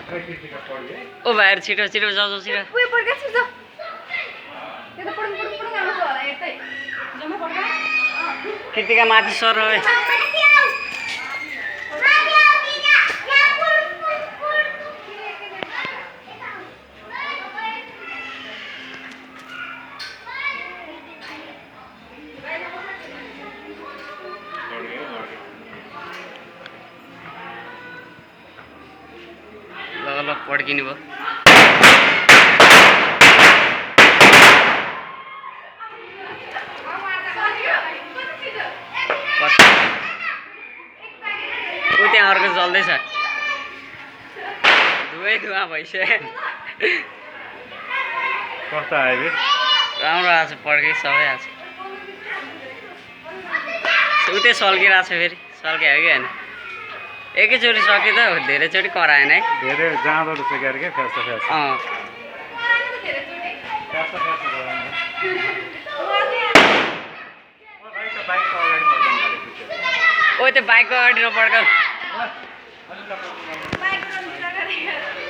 ओ भाइहरु छिटो छिटो जाऊ जाऊ छिटो उयो पड्का छिटो यो त पड्क पड्क पड्क आउँछ होला यतै जम्मा पड्का कृतिका माथि सर ल पड्किनु भयो ऊ त्यहाँ अर्को चल्दैछ धुवै धुवा भइसक्यो कस्तो आयो राम्रो आएको छ पड्कै सबै आएको छ उतै सल्किरहेको छ फेरि सल्क्या हो कि होइन एकैचोटि सक्यो त धेरैचोटि कराएन है धेरै जाँदो रहेछ गएर क्या फ्यास फ्यास ओ त्यो बाइकको अगाडि नपड्काउ बाइक रन गरेको